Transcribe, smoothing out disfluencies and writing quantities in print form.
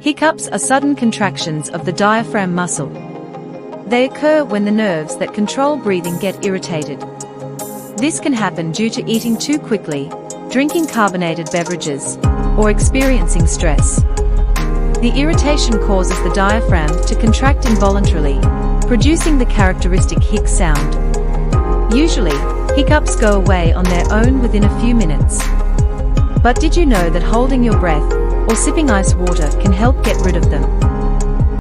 Hiccups are sudden contractions of the diaphragm muscle. They occur when the nerves that control breathing get irritated. This can happen due to eating too quickly, drinking carbonated beverages, or experiencing stress. The irritation causes the diaphragm to contract involuntarily, producing the characteristic hic sound. Usually, hiccups go away on their own within a few minutes. But did you know that holding your breath or sipping ice water can help get rid of them?